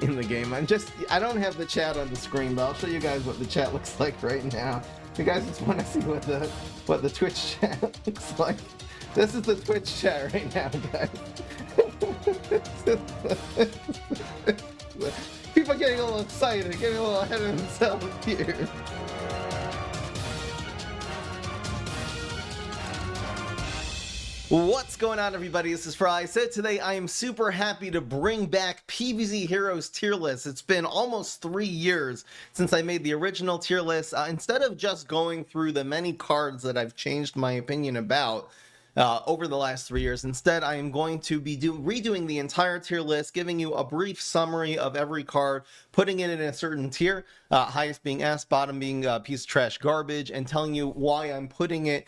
in the game. I don't have the chat on the screen, but I'll show you guys what the chat looks like right now. You guys just want to see what the Twitch chat looks like. This is the Twitch chat right now, guys. People are getting a little excited, getting a little ahead of themselves here. What's going on, everybody? This is Fry. So today I am super happy to bring back PvZ Heroes tier list. It's been almost 3 years since I made the original tier list. Instead of just going through the many cards that I've changed my opinion about over the last 3 years, instead I am going to be redoing the entire tier list, giving you a brief summary of every card, putting it in a certain tier, highest being S, bottom being piece of trash garbage, and telling you why I'm putting it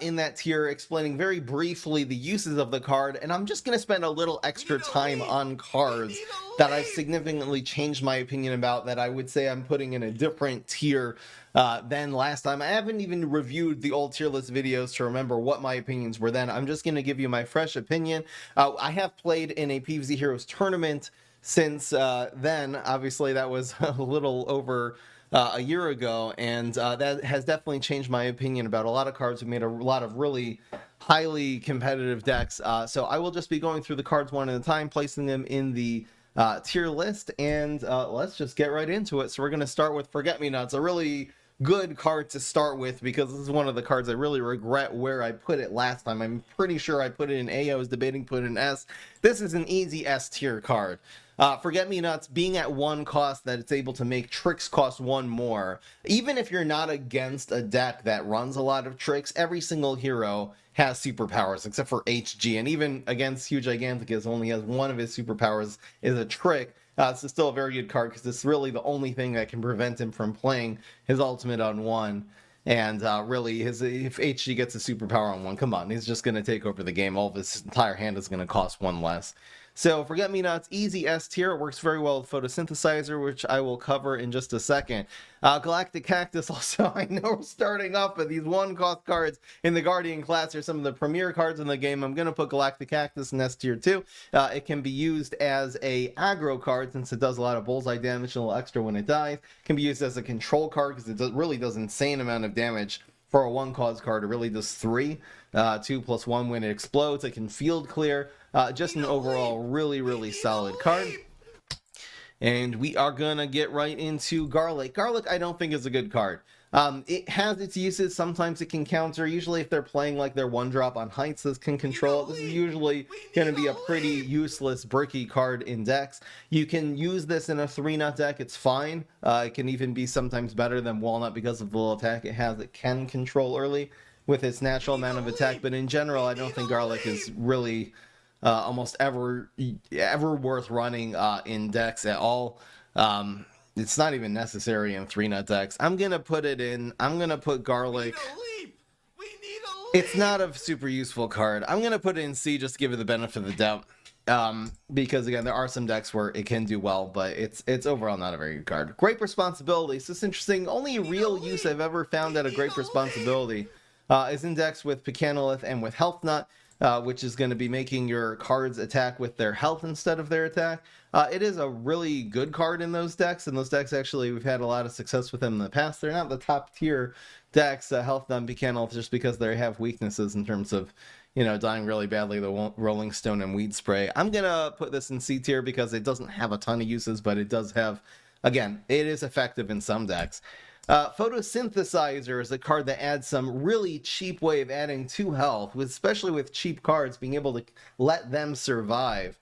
in that tier, explaining very briefly the uses of the card. And I'm just going to spend a little extra time on cards that I've significantly changed my opinion about, that I would say I'm putting in a different tier than last time. I haven't even reviewed the old tier list videos to remember what my opinions were then. I'm just going to give you my fresh opinion. I have played in a PvZ Heroes tournament since then. Obviously, that was a little over a year ago, and that has definitely changed my opinion about a lot of cards. We made a lot of really highly competitive decks. So I will just be going through the cards one at a time, placing them in the tier list, and let's just get right into it. So we're going to start with Forget-Me-Nots, a really good card to start with, because this is one of the cards I really regret where I put it last time. I'm pretty sure I put it in A. I was debating put it in S. This is an easy S tier card. Forget-Me-Nots being at 1 cost, that it's able to make tricks cost 1 more. Even if you're not against a deck that runs a lot of tricks, every single hero has superpowers except for HG, and even against Huge Giganticus only has one of his superpowers is a trick. This is still a very good card because it's really the only thing that can prevent him from playing his ultimate on 1. And really, if HG gets a superpower on 1, come on, he's just going to take over the game. All of his entire hand is going to cost 1 less. So Forget-Me-Nots, easy S tier. It works very well with Photosynthesizer, which I will cover in just a second. Galactic Cactus also, I know we're starting off with these 1-cost cards in the Guardian class. Are some of the premier cards in the game. I'm going to put Galactic Cactus in S tier too. It can be used as a aggro card since it does a lot of bullseye damage and a little extra when it dies. It can be used as a control card because it really does insane amount of damage. For a 1-cost card, it really does 3. 2 plus 1 when it explodes. It can field clear. Just an overall really solid card. And we are gonna get right into Garlic. Garlic I don't think is a good card. It has its uses. Sometimes it can counter. Usually if they're playing like their 1-drop on Heights, this can control. This is usually going to be a pretty useless bricky card in decks. You can use this in a 3-nut deck. It's fine. It can even be sometimes better than Walnut because of the little attack it has. It can control early with its natural amount of attack. But in general, I don't think Garlic is really almost ever worth running in decks at all. It's not even necessary in 3-nut decks. I'm gonna put Garlic. It's not a super useful card. I'm gonna put it in C just to give it the benefit of the doubt. Because again, there are some decks where it can do well, but it's overall not a very good card. Great Responsibility. So it's interesting. Only real use I've ever found out of Great Responsibility is in decks with Pecanolith and with Health Nut. Which is going to be making your cards attack with their health instead of their attack. It is a really good card in those decks, and those decks actually, we've had a lot of success with them in the past. They're not the top tier decks, Health Nut, Pecanolith, just because they have weaknesses in terms of, dying really badly, the Rolling Stone and Weed Spray. I'm going to put this in C tier because it doesn't have a ton of uses, but it does have, again, it is effective in some decks. Photosynthesizer is a card that adds some really cheap way of adding 2 health, especially with cheap cards, being able to let them survive.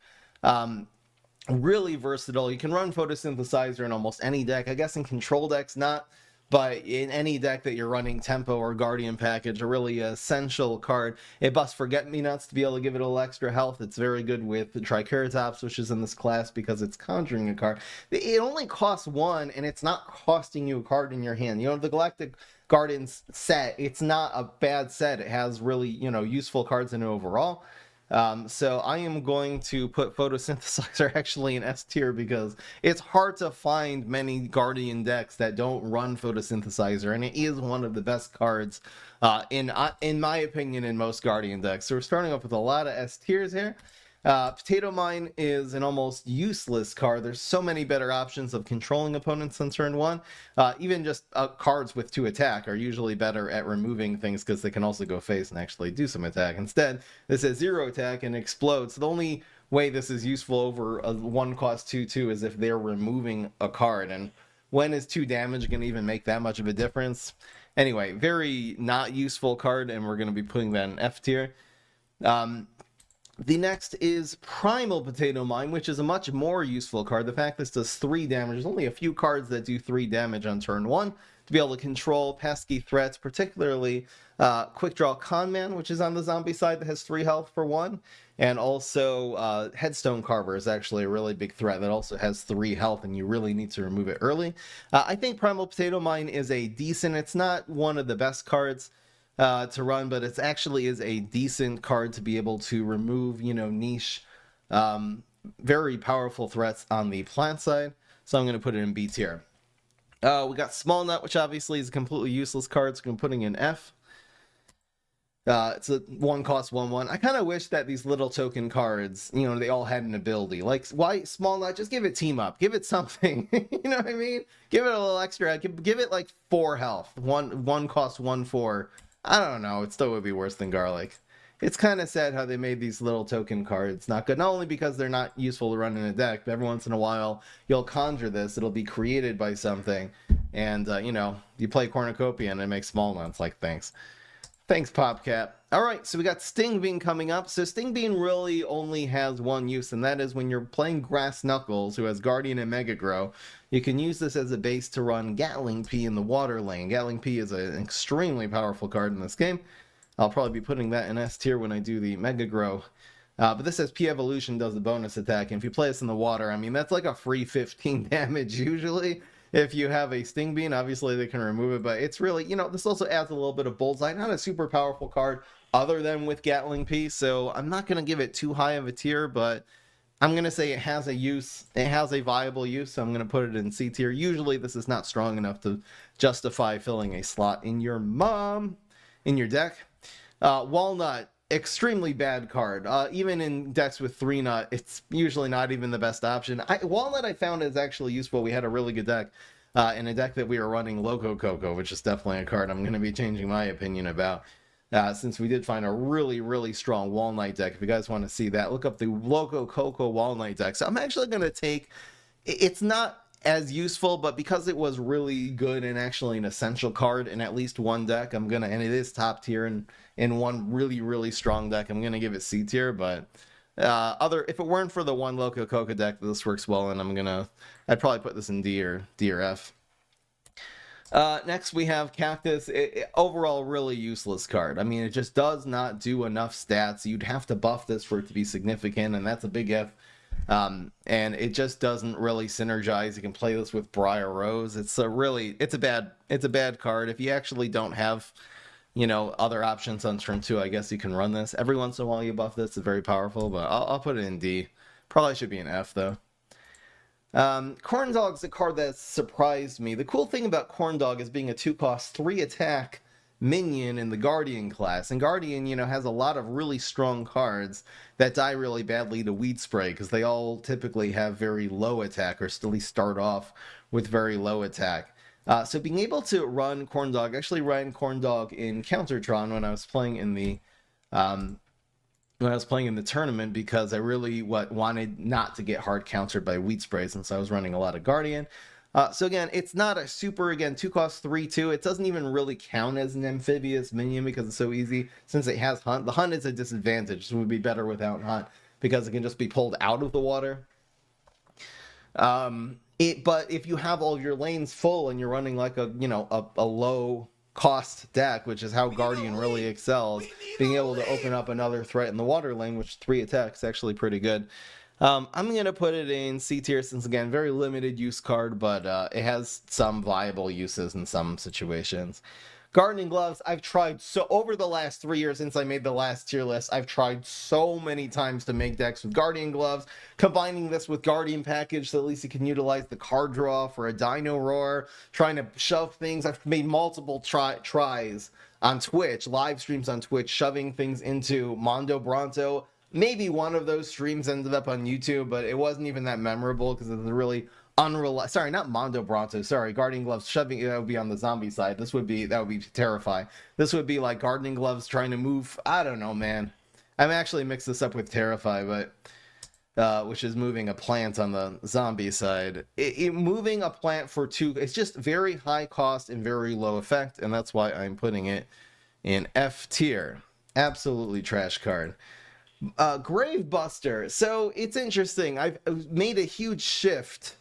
Really versatile. You can run Photosynthesizer in almost any deck. I guess in control decks not, but in any deck that you're running Tempo or Guardian package, a really essential card. It busts Forget-Me-Nots to be able to give it a little extra health. It's very good with the Triceratops, which is in this class because it's conjuring a card. It only costs 1, and it's not costing you a card in your hand. The Galactic Guardians set, it's not a bad set. It has really, useful cards in it overall. So I am going to put Photosynthesizer actually in S tier because it's hard to find many Guardian decks that don't run Photosynthesizer, and it is one of the best cards in my opinion in most Guardian decks. So we're starting off with a lot of S tiers here. Potato Mine is an almost useless card. There's so many better options of controlling opponents on turn 1. Even just cards with 2 attack are usually better at removing things because they can also go face and actually do some attack. Instead, this has 0 attack and explodes. So the only way this is useful over a 1-cost 2/2 is if they're removing a card. And when is 2 damage going to even make that much of a difference? Anyway, very not useful card, and we're going to be putting that in F tier. The next is Primal Potato Mine, which is a much more useful card. The fact this does 3 damage, there's only a few cards that do 3 damage on turn 1 to be able to control pesky threats, particularly Quick Draw Conman, which is on the zombie side that has 3 health for 1, and also Headstone Carver is actually a really big threat that also has 3 health, and you really need to remove it early. I think Primal Potato Mine is a decent, it's not one of the best cards to run, but it actually is a decent card to be able to remove, niche, very powerful threats on the plant side. So I'm going to put it in B tier. We got Small Nut, which obviously is a completely useless card, so I'm putting in F. It's a 1-cost 1/1. I kind of wish that these little token cards, they all had an ability. Like, why Small Nut? Just give it Team Up. Give it something. You know what I mean? Give it a little extra. Give it like 4 health. 1-cost 1/4. I don't know. It still would be worse than Garlic. It's kind of sad how they made these little token cards not good. Not only because they're not useful to run in a deck, but every once in a while you'll conjure this. It'll be created by something. And, you play Cornucopia and it makes Small Nuts. Like, thanks. Thanks, PopCap. All right, so we got Sting Bean coming up. So Sting Bean really only has one use, and that is when you're playing Grass Knuckles, who has Guardian and Mega Grow. You can use this as a base to run Gatling Pea in the water lane. Gatling Pea is an extremely powerful card in this game. I'll probably be putting that in S tier when I do the Mega Grow. But this says P Evolution does the bonus attack, and if you play this in the water, I mean, that's like a free 15 damage usually. If you have a Sting Bean, obviously they can remove it, but it's really, this also adds a little bit of Bullseye. Not a super powerful card other than with Gatling Pea, so I'm not going to give it too high of a tier, but I'm going to say it has a use. It has a viable use, so I'm going to put it in C tier. Usually this is not strong enough to justify filling a slot in your deck. Walnut, extremely bad card. Even in decks with 3-nut, it's usually not even the best option. Walnut I found is actually useful. We had a really good deck in a deck that we were running, Loco Coco, which is definitely a card I'm going to be changing my opinion about. Since we did find a really, really strong Walnut deck. If you guys want to see that, look up the Loco Coco Walnut deck. So I'm actually going to take, it's not as useful, but because it was really good and actually an essential card in at least one deck, and it is top tier in one really, really strong deck, I'm going to give it C tier, but if it weren't for the one Loco Coco deck, this works well, and I'd probably put this in D or F. Next we have Cactus. Overall, really useless card. I mean, it just does not do enough stats. You'd have to buff this for it to be significant, and that's a big if. And it just doesn't really synergize. You can play this with Briar Rose. It's a bad card. If you actually don't have, other options on turn 2, I guess you can run this. Every once in a while you buff this. It's very powerful, but I'll put it in D. Probably should be an F though. Corn Dog's a card that surprised me. The cool thing about Corn Dog is being a 2-cost 3 attack minion in the Guardian class, and Guardian has a lot of really strong cards that die really badly to Weed Spray because they all typically have very low attack, or at least start off with very low attack. So being able to run Corn Dog, actually ran Corn Dog in Countertron when I was playing in the tournament, because I really wanted not to get hard countered by Weed Spray since I was running a lot of Guardian. So again, it's not a super, 2-cost 3/2. It doesn't even really count as an amphibious minion because it's so easy. Since it has Hunt, the Hunt is a disadvantage, so it would be better without Hunt because it can just be pulled out of the water. But if you have all of your lanes full and you're running like a low cost deck, which is how Guardian really excels, being able to open up another threat in the water lane, which 3 attacks is actually pretty good. I'm going to put it in C tier since, again, very limited use card, but it has some viable uses in some situations. Gardening Gloves, I've tried over the last 3 years since I made the last tier list, I've tried so many times to make decks with Guardian Gloves, combining this with Guardian Package so at least you can utilize the card draw for a Dino Roar, trying to shove things. I've made multiple tries on Twitch, live streams on Twitch, shoving things into Mondo Bronto. maybe one of those streams ended up on YouTube, but it wasn't even that memorable because it's a really unreliable. Sorry, not Mondo Bronto. Sorry, Guardian Gloves shoving. That would be on the zombie side. That would be terrifying. This would be like Gardening Gloves trying to move. I don't know, man. I'm actually mixed this up with Terrify, but which is moving a plant on the zombie side. Moving a plant for 2, it's just very high cost and very low effect, and that's why I'm putting it in F tier. Absolutely trash card. Gravebuster. So it's interesting. I've made a huge shift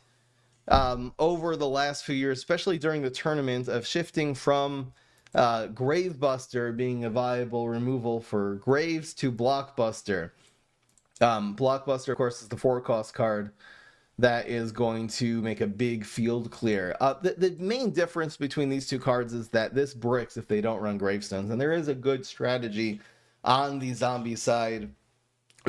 over the last few years, especially during the tournament, of shifting from Gravebuster being a viable removal for Graves to Blockbuster. Blockbuster, of course, is the 4-cost card that is going to make a big field clear. The main difference between these two cards is that this bricks if they don't run Gravestones, and there is a good strategy on the zombie side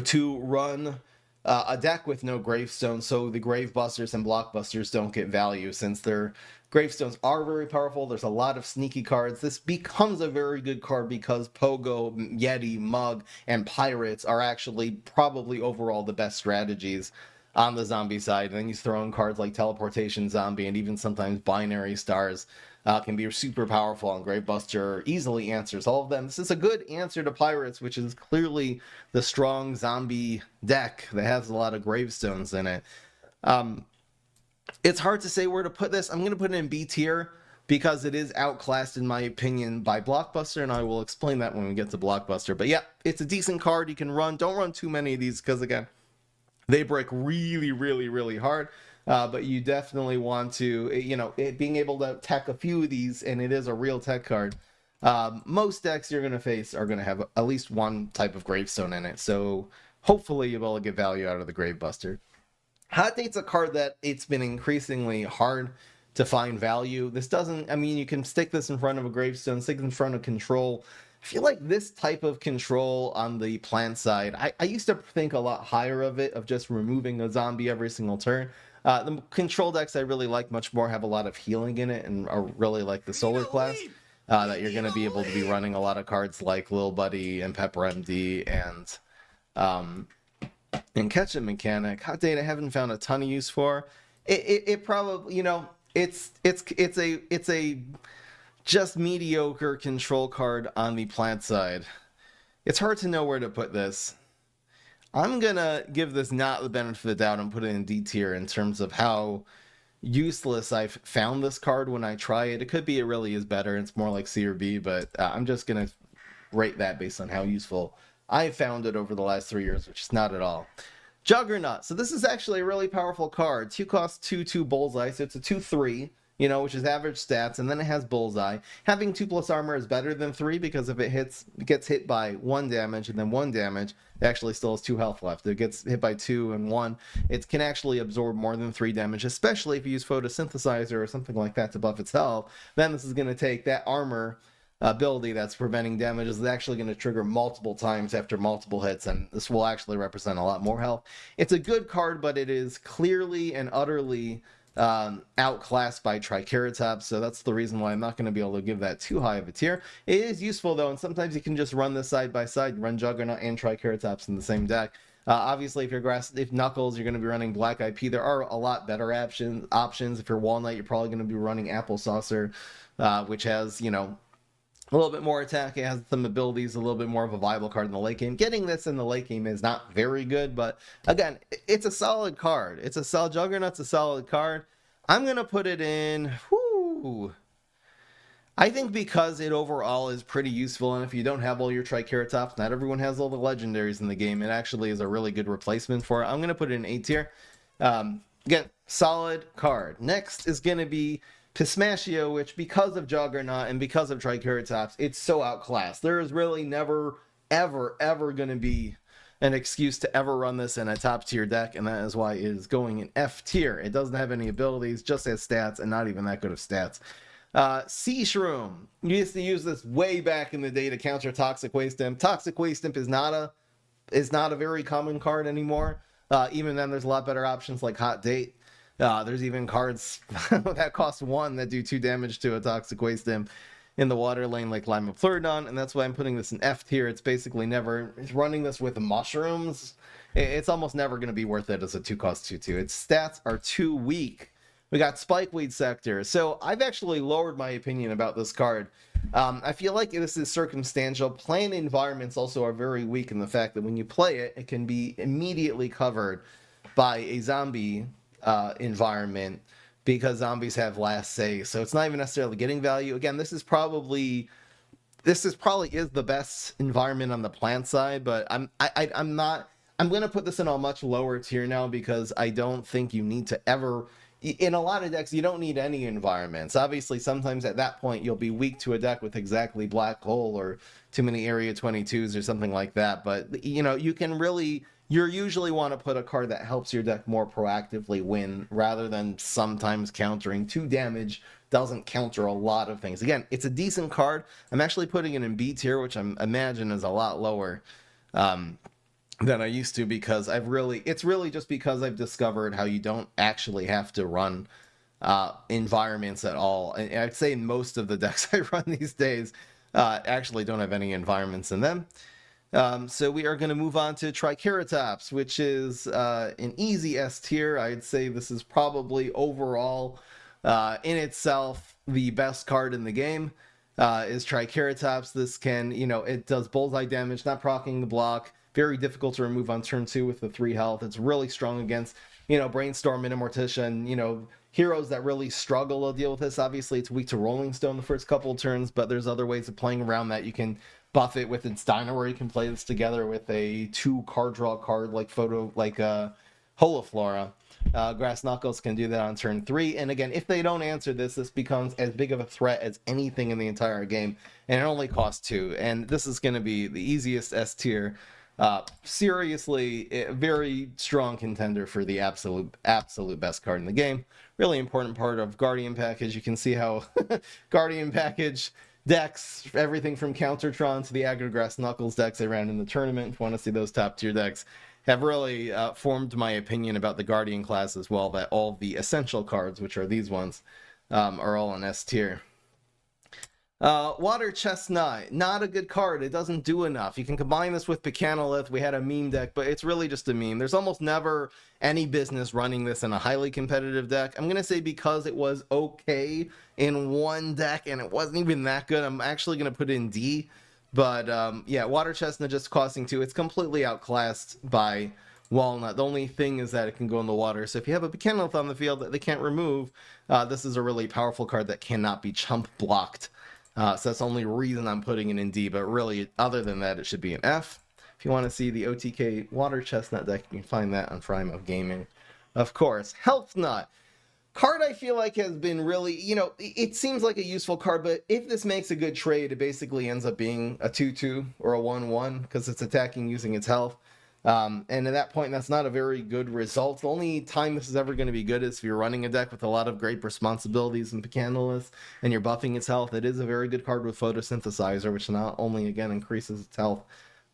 to run a deck with no Gravestones, so the Gravebusters and Blockbusters don't get value. Since their Gravestones are very powerful, there's a lot of sneaky cards. This becomes a very good card because Pogo, Yeti, Mug, and Pirates are actually probably overall the best strategies on the zombie side. And then you throw in cards like Teleportation Zombie and even sometimes Binary Stars can be super powerful, and Gravebuster easily answers all of them. This is a good answer to Pirates, which is clearly the strong zombie deck that has a lot of Gravestones in it. It's hard to say where to put this. I'm going to put it in B tier because it is outclassed, in my opinion, by Blockbuster, and I will explain that when we get to Blockbuster. But yeah, it's a decent card you can run. Don't run too many of these because, again, they break really, really, really hard. But you definitely want to, being able to tech a few of these, and it is a real tech card. Most decks you're going to face are going to have at least one type of Gravestone in it. So hopefully you'll be able to get value out of the Gravebuster. Hot Date's a card that it's been increasingly hard to find value. This doesn't, you can stick this in front of a Gravestone, stick it in front of Control. I feel like this type of control on the plant side, I used to think a lot higher of it, of just removing a zombie every single turn. The control decks I really like much more have a lot of healing in it and are really like the solar class. That you're going to be able to be running a lot of cards like Lil Buddy and Pepper MD and Ketchup Mechanic. Hot Date I haven't found a ton of use for. It probably, it's a just mediocre control card on the plant side. It's hard to know where to put this. I'm gonna give this not the benefit of the doubt and put it in D tier in terms of how useless I've found this card when I try it. It could be it really is better. It's more like C or B, but I'm just gonna rate that based on how useful I found it over the last 3 years, which is not at all. Juggernaut. So this is actually a really powerful card. 2 cost 2/2 Bullseye, so it's a 2/3. Which is average stats, and then it has Bullseye. Having 2+ armor is better than 3 because if it gets hit by 1 damage and then 1 damage, it actually still has 2 health left. If it gets hit by 2 and 1, it can actually absorb more than 3 damage, especially if you use Photosynthesizer or something like that to buff its health. Then this is going to take that armor ability that's preventing damage is actually going to trigger multiple times after multiple hits, and this will actually represent a lot more health. It's a good card, but it is clearly and utterly outclassed by Triceratops, so that's the reason why I'm not going to be able to give that too high of a tier. It is useful though, and sometimes you can just run this side by side, run Juggernaut and Triceratops in the same deck. Obviously, if Knuckles, you're going to be running Black IP. There are a lot better options. If you're Walnut, you're probably going to be running Apple Saucer, which has, a little bit more attack. It has some abilities, a little bit more of a viable card in the late game. Getting this in the late game is not very good, but again, it's a solid card. Juggernaut's a solid card. I'm going to put it in, I think because it overall is pretty useful, and if you don't have all your Triceratops, not everyone has all the legendaries in the game, it actually is a really good replacement for it. I'm going to put it in A tier. Again, solid card. Next is going to be Pismashio, which because of Juggernaut and because of Triceratops, it's so outclassed. There is really never, ever going to be an excuse to ever run this in a top tier deck, and that is why it is going in F tier. It doesn't have any abilities, just has stats, and not even that good of stats. Sea Shroom. You used to use this way back in the day to counter Toxic Waste Imp. Toxic Waste Imp is not a very common card anymore. Even then, there's a lot better options like Hot Date. There's even cards that cost 1 that do 2 damage to a Toxic Waste Imp. in the water lane like Lima Pleurodon, and that's why I'm putting this in F tier. It's basically never, it's running this with mushrooms. It's almost never going to be worth it as a 2-cost 2/2. Its stats are too weak. We got Spikeweed Sector. So I've actually lowered my opinion about this card. I feel like this is circumstantial. Plant environments also are very weak in the fact that when you play it, it can be immediately covered by a zombie environment because zombies have last say. So it's not even necessarily getting value. Again, this is probably the best environment on the plant side, but I'm going to put this in a much lower tier now because I don't think you need to ever. In a lot of decks, you don't need any environments. Obviously, sometimes at that point, you'll be weak to a deck with exactly Black Hole or too many Area 22s or something like that. But, you know, you usually want to put a card that helps your deck more proactively win rather than sometimes countering. 2 damage doesn't counter a lot of things. Again, it's a decent card. I'm actually putting it in B tier, which I imagine is a lot lower than I used to because it's really just because I've discovered how you don't actually have to run environments at all. And I'd say most of the decks I run these days actually don't have any environments in them. So we are going to move on to Triceratops, which is an easy S tier. I'd say this is probably overall in itself the best card in the game. Is Triceratops. This can, it does bullseye damage, not proccing the block. Very difficult to remove on turn 2 with the 3 health. It's really strong against, Brainstorm and Immorticia and, heroes that really struggle to deal with this. Obviously, it's weak to Rolling Stone the first couple of turns, but there's other ways of playing around that. You can buff it with its Dino, where you can play this together with a 2 card draw card like Holoflora. Grass Knuckles can do that on turn 3. And again, if they don't answer this, this becomes as big of a threat as anything in the entire game. And it only costs 2. And this is going to be the easiest S tier. Seriously, a very strong contender for the absolute best card in the game. Really important part of Guardian Package. You can see how Guardian Package decks, everything from Countertron to the Aggro Grass Knuckles decks I ran in the tournament, if you want to see those top tier decks, have really formed my opinion about the Guardian class as well, that all the essential cards, which are these ones, are all in S tier. Water Chestnut, not a good card. It doesn't do enough. You can combine this with Pecanolith. We had a meme deck, but it's really just a meme. There's almost never any business running this in a highly competitive deck. I'm going to say because it was okay in one deck and it wasn't even that good, I'm actually going to put it in D. But yeah, Water Chestnut just costing 2. It's completely outclassed by Walnut. The only thing is that it can go in the water. So if you have a Pecanolith on the field that they can't remove, this is a really powerful card that cannot be chump blocked. So that's the only reason I'm putting it in D, but really, other than that, it should be an F. If you want to see the OTK Water Chestnut deck, you can find that on Frymouth Gaming. Of course, Health Nut. Card I feel like has been really, it seems like a useful card, but if this makes a good trade, it basically ends up being a 2/2 or a 1/1 because it's attacking using its health. And at that point, that's not a very good result. The only time this is ever going to be good is if you're running a deck with a lot of great responsibilities and Pecanolith, and you're buffing its health. It is a very good card with Photosynthesizer, which not only, again, increases its health,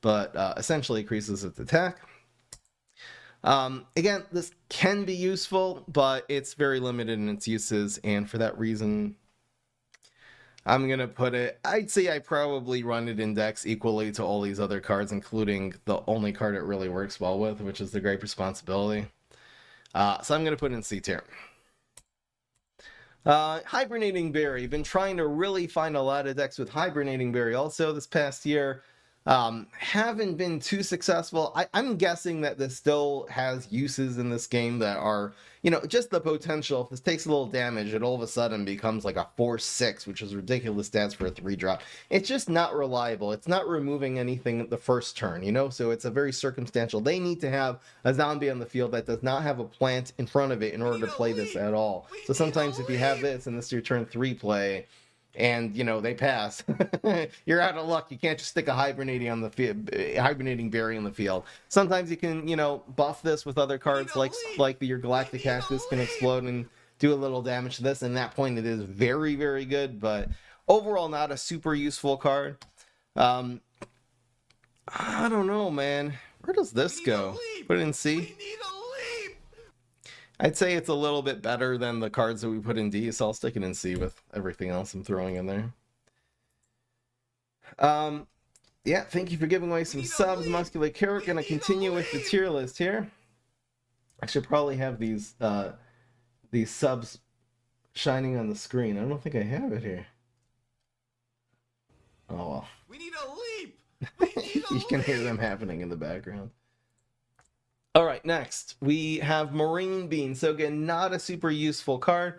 but essentially increases its attack. Again, this can be useful, but it's very limited in its uses, and for that reason, I'm going to put it, I'd say I probably run it in decks equally to all these other cards, including the only card it really works well with, which is the Great Responsibility. So I'm going to put it in C tier. Hibernating Berry. Been trying to really find a lot of decks with Hibernating Berry also this past year. Haven't been too successful. I'm guessing that this still has uses in this game that are, just the potential. If this takes a little damage, it all of a sudden becomes like a 4/6, which is ridiculous stats for a 3-drop. It's just not reliable. It's not removing anything the first turn, so it's a very circumstantial. They need to have a zombie on the field that does not have a plant in front of it in order to play this at all. So sometimes if you have this and this is your turn 3 play, and they pass, you're out of luck. You can't just stick a hibernating berry on the field. Sometimes you can buff this with other cards like your Galactic Cactus can explode and do a little damage to this, and at that point it is very, very good, but overall not a super useful card. I don't know, man. Where does this go? Put it in C. I'd say it's a little bit better than the cards that we put in D, so I'll stick it in C with everything else I'm throwing in there. Yeah, thank you for giving away some subs, Muscular Carrot. Gonna continue with the tier list here. I should probably have these subs shining on the screen. I don't think I have it here. Oh well. We need a leap. We need a You can hear them happening in the background. All right, next we have Marine Bean. So again, not a super useful card.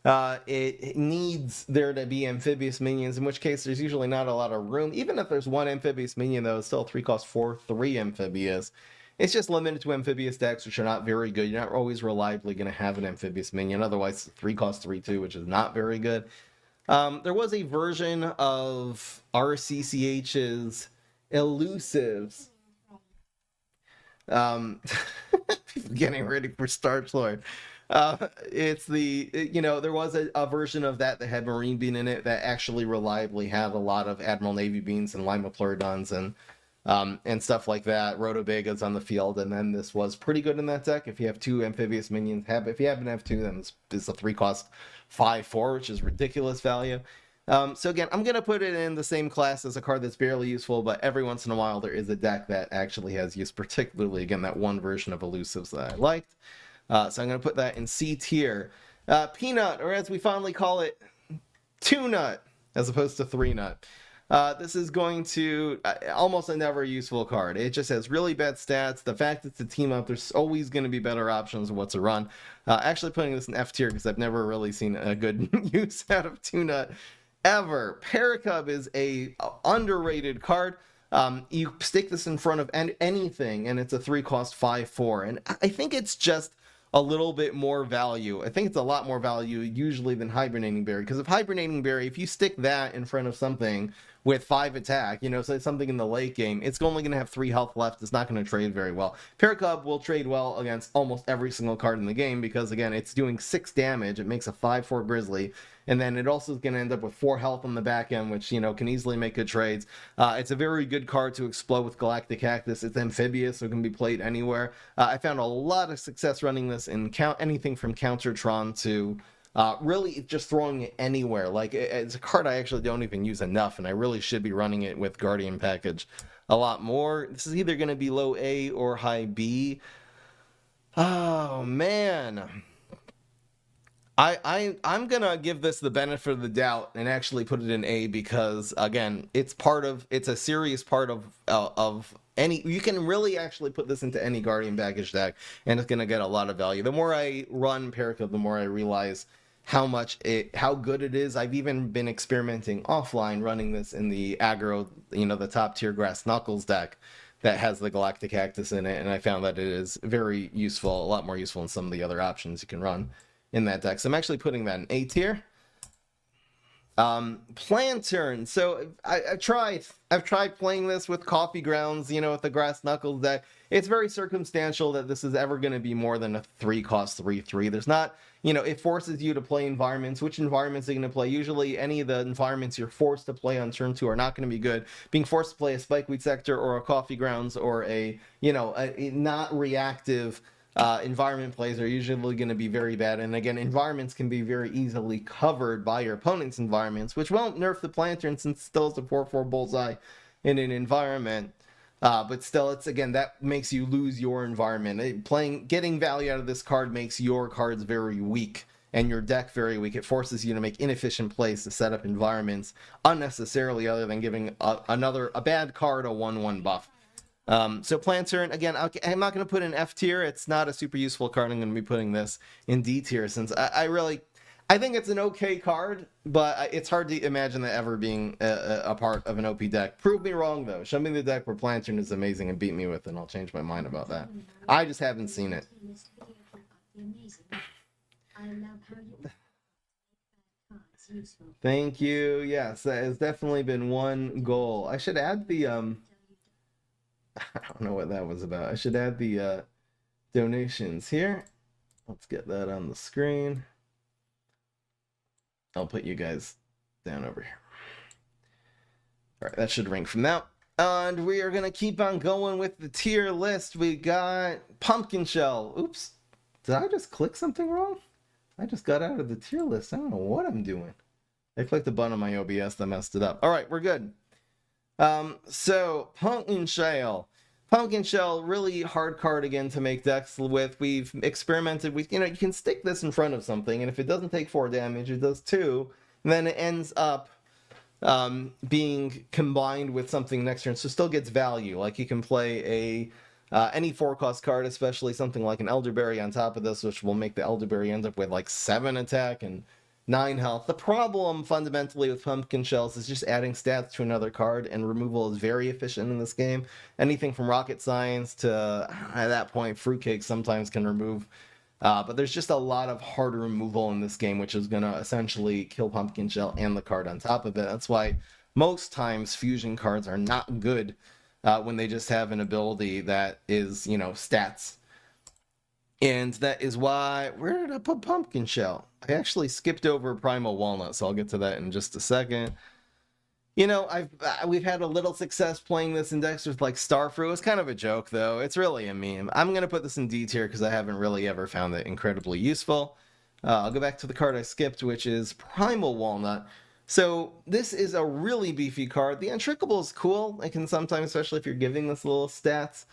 It needs there to be amphibious minions, in which case there's usually not a lot of room. Even if there's one amphibious minion, though, it's still 3 cost 4, 3 amphibious. It's just limited to amphibious decks, which are not very good. You're not always reliably going to have an amphibious minion. Otherwise, 3 cost 3, 2, which is not very good. There was a version of RCCH's Elusives. Getting ready for Starch Lord. It's the, there was a version of that had Marine Bean in it that actually reliably had a lot of Admiral Navy Beans and Lima Pleurodons and stuff like that. Rotobagas on the field, and then this was pretty good in that deck. If you have 2 amphibious minions, if you happen to have 2, then it's a 3 cost 5/4, which is ridiculous value. So again, I'm going to put it in the same class as a card that's barely useful, but every once in a while there is a deck that actually has use, particularly, again, that one version of Elusives that I liked. So I'm going to put that in C tier. Peanut, or as we fondly call it, 2-nut, as opposed to 3-nut. This is going to almost a never useful card. It just has really bad stats. The fact it's a team up, there's always going to be better options of what to run. Actually putting this in F tier because I've never really seen a good use out of 2-nut ever. Paracub is a underrated card. You stick this in front of anything, and it's a 3 cost 5/4. And I think it's just a little bit more value. I think it's a lot more value usually than Hibernating Berry, because if Hibernating Berry, if you stick that in front of something with 5 attack, say something in the late game, it's only going to have 3 health left. It's not going to trade very well. Paracub will trade well against almost every single card in the game because, again, it's doing 6 damage. It makes a 5/4 Grizzly, and then it also is going to end up with 4 health on the back end, which, can easily make good trades. It's a very good card to explode with Galactic Cactus. It's amphibious, so it can be played anywhere. I found a lot of success running this in anything from Countertron to really just throwing it anywhere. Like, it's a card I actually don't even use enough, and I really should be running it with Guardian Package a lot more. This is either going to be low A or high B. Oh, man. I'm gonna give this the benefit of the doubt and actually put it in A because, again, it's a serious part of any. You can really actually put this into any Guardian Baggage deck, and it's gonna get a lot of value. The more I run Paracub, the more I realize how good it is. I've even been experimenting offline running this in the aggro, the top tier Grass Knuckles deck that has the Galactic Cactus in it, and I found that it is very useful, a lot more useful than some of the other options you can run in that deck. So I'm actually putting that in A tier. Plantern. So I've tried playing this with Coffee Grounds, with the Grass Knuckles deck. It's very circumstantial that this is ever going to be more than a 3 cost 3/3. There's not, it forces you to play environments. Which environments are you going to play? Usually any of the environments you're forced to play on turn 2 are not going to be good. Being forced to play a Spikeweed Sector or a Coffee Grounds or a not reactive environment plays are usually going to be very bad. And again, environments can be very easily covered by your opponent's environments, which won't nerf the Plantern since it still is a 4/4 bullseye in an environment. But still, it's, again, that makes you lose your environment. Getting value out of this card makes your cards very weak and your deck very weak. It forces you to make inefficient plays to set up environments unnecessarily, other than giving a bad card a 1/1 buff. So Plantern, again, I'm not going to put in F tier. It's not a super useful card. I'm going to be putting this in D tier since I think it's an okay card, but it's hard to imagine that ever being a part of an OP deck. Prove me wrong, though. Show me the deck where Plantern is amazing and beat me with it, and I'll change my mind about that. I just haven't seen it. Thank you. Yes, that has definitely been one goal. I should add the I don't know what that was about. I should add the donations here. Let's get that on the screen. I'll put you guys down over here. All right, that should ring from now. And we are going to keep on going with the tier list. We got Pumpkin Shell. Oops. Did I just click something wrong? I just got out of the tier list. I don't know what I'm doing. I clicked the button on my OBS that messed it up. All right, we're good. So Pumpkin Shell. Pumpkin Shell, really hard card again to make decks with. We've experimented with, you can stick this in front of something, and if it doesn't take 4 damage, it does 2, and then it ends up being combined with something next turn, so still gets value. Like you can play any 4-cost card, especially something like an Elderberry on top of this, which will make the Elderberry end up with like 7 attack and 9 health. The problem fundamentally with Pumpkin Shells is just adding stats to another card, and removal is very efficient in this game. Anything from Rocket Science to, at that point, Fruitcake sometimes can remove. But there's just a lot of hard removal in this game, which is going to essentially kill Pumpkin Shell and the card on top of it. That's why most times fusion cards are not good when they just have an ability that is, stats. And that is why, where did I put Pumpkin Shell? I actually skipped over Primal Walnut, so I'll get to that in just a second. We've had a little success playing this in decks with like Starfruit. It's kind of a joke though. It's really a meme. I'm gonna put this in D tier because I haven't really ever found it incredibly useful. I'll go back to the card I skipped, which is Primal Walnut. So this is a really beefy card. The Untrickable is cool. It can sometimes, especially if you're giving this little stats.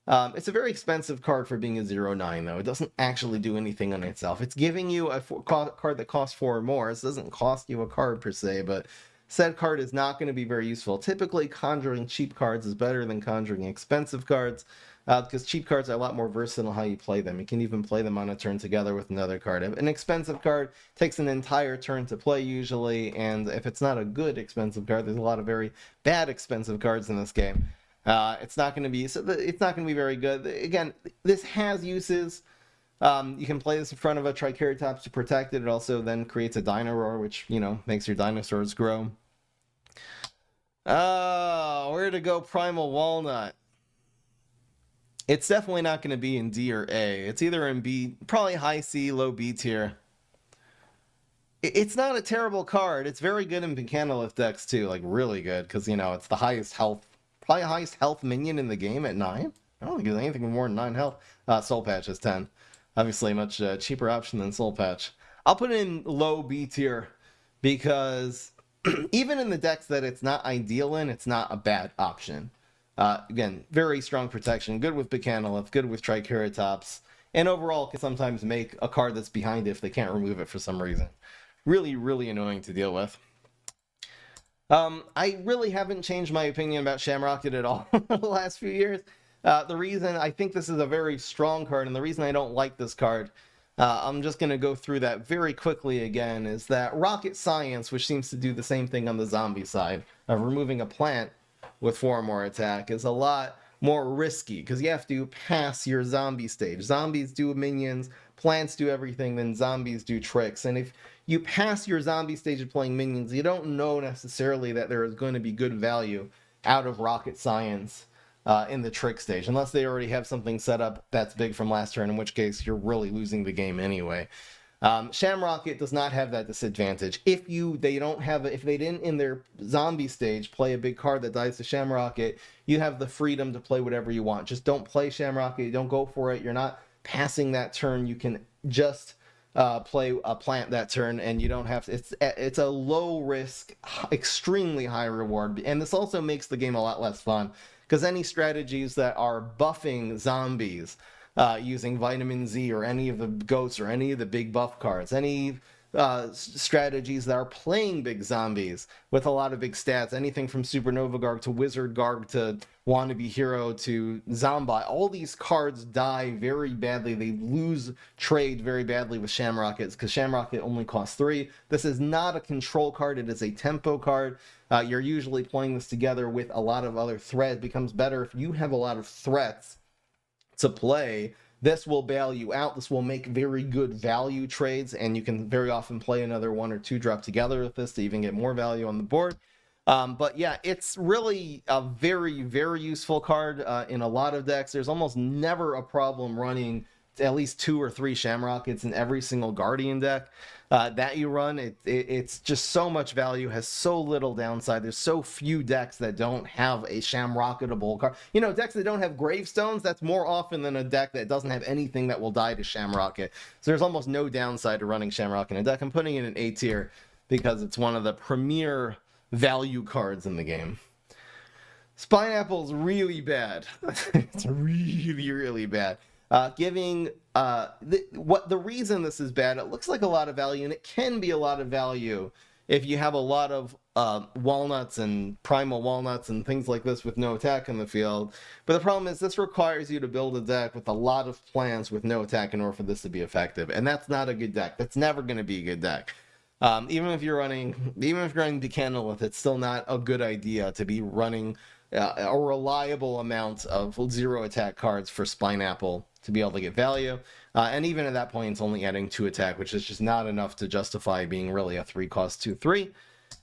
It's a very expensive card for being a 0/9, though. It doesn't actually do anything on itself. It's giving you a card that costs 4 or more. It doesn't cost you a card per se, but said card is not going to be very useful. Typically, conjuring cheap cards is better than conjuring expensive cards, because cheap cards are a lot more versatile how you play them. You can even play them on a turn together with another card. An expensive card takes an entire turn to play usually, and if it's not a good expensive card, there's a lot of very bad expensive cards in this game. It's not going to be very good. Again, this has uses. You can play this in front of a Triceratops to protect it. It also then creates a Dino Roar, which makes your dinosaurs grow. Where to go? Primal Walnut. It's definitely not going to be in D or A. It's either in B, probably high C, low B tier. It's not a terrible card. It's very good in Mechanolith decks too, like really good, because it's the highest health. Probably highest health minion in the game at 9. I don't think there's anything with more than 9 health. Soul Patch is 10. Obviously a much cheaper option than Soul Patch. I'll put it in low B tier because even in the decks that it's not ideal in, it's not a bad option. Again, very strong protection. Good with Mechanolith, good with Triceratops, and overall can sometimes make a card that's behind it if they can't remove it for some reason. Really, really annoying to deal with. I really haven't changed my opinion about Shamrocket at all the last few years. The reason I think this is a very strong card, and the reason I don't like this card, I'm just going to go through that very quickly again, is that Rocket Science, which seems to do the same thing on the zombie side, of removing a plant with 4 or more attack, is a lot more risky, because you have to pass your zombie stage. Zombies do minions, plants do everything, then zombies do tricks, and if you pass your zombie stage of playing minions, you don't know necessarily that there is going to be good value out of Rocket Science in the trick stage, unless they already have something set up that's big from last turn, in which case you're really losing the game anyway. Shamrocket does not have that disadvantage. If they didn't in their zombie stage play a big card that dies to Shamrocket, you have the freedom to play whatever you want. Just don't play Shamrocket, don't go for it. You're not passing that turn. You can just play a plant that turn, and you don't have to. It's a low risk, extremely high reward, and this also makes the game a lot less fun, because any strategies that are buffing zombies using Vitamin Z or any of the goats or any of the big buff cards, any strategies that are playing big zombies with a lot of big stats, anything from Supernova Garg to Wizard Garg to Wannabe Hero to Zombie, all these cards die very badly. They lose trade very badly with Shamrockets, because Shamrocket only costs 3. This is not a control card, it is a tempo card. You're usually playing this together with a lot of other threats. It becomes better if you have a lot of threats to play. This will bail you out. This will make very good value trades, and you can very often play another 1 or 2 drop together with this to even get more value on the board. But yeah, it's really a very, very useful card in a lot of decks. There's almost never a problem running at least 2 or 3 Shamrockets in every single Guardian deck that you run. It's just so much value, has so little downside. There's so few decks that don't have a Shamrocketable card. Decks that don't have Gravestones, that's more often than a deck that doesn't have anything that will die to Shamrocket. So there's almost no downside to running Shamrock in a deck. I'm putting it in A tier because it's one of the premier value cards in the game. Spineapple's really bad. It's really, really bad. The reason this is bad, it looks like a lot of value, and it can be a lot of value if you have a lot of walnuts and primal walnuts and things like this with no attack in the field. But the problem is this requires you to build a deck with a lot of plants with no attack in order for this to be effective, and that's not a good deck. That's never going to be a good deck. Even if you're running Buchanan, it's still not a good idea to be running a reliable amount of 0 attack cards for Spineapple to be able to get value. And even at that point, it's only adding 2 attack, which is just not enough to justify being really a 3-cost 2/3.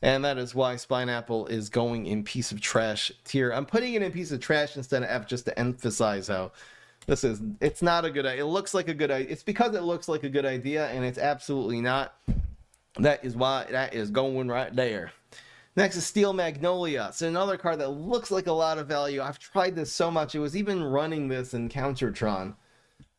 And that is why Spineapple is going in piece of trash tier. I'm putting it in piece of trash instead of F just to emphasize how it's not a good idea. It looks like a good idea. It's because it looks like a good idea, and it's absolutely not. That is why that is going right there. Next is Steel Magnolia. It's another card that looks like a lot of value. I've tried this so much. It was even running this in Countertron,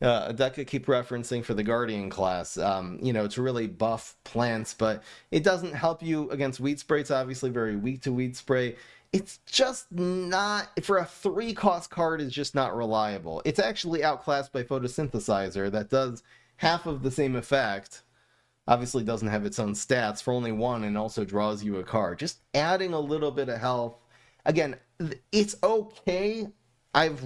a deck I keep referencing for the Guardian class, to really buff plants, but it doesn't help you against Weed Spray. It's obviously very weak to Weed Spray. It's just not, for a 3-cost card, is just not reliable. It's actually outclassed by Photosynthesizer that does half of the same effect. Obviously doesn't have its own stats for only 1 and also draws you a card. Just adding a little bit of health. Again, it's okay. I've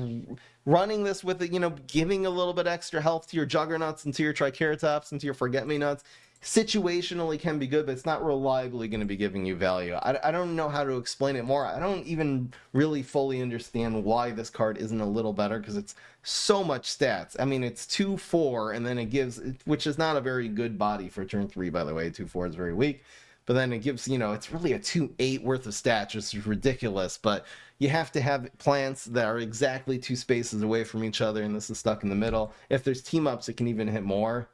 running this with it, giving a little bit extra health to your Juggernauts and to your Triceratops and to your Forget-Me-Nots. Situationally can be good, but it's not reliably going to be giving you value. I don't know how to explain it more. I don't even really fully understand why this card isn't a little better, because it's so much stats. I mean, it's 2/4, and then it gives, which is not a very good body for turn 3, by the way. 2/4 is very weak. But then it gives, it's really a 2/8 worth of stats, which is ridiculous. But you have to have plants that are exactly 2 spaces away from each other, and this is stuck in the middle. If there's team-ups, it can even hit more.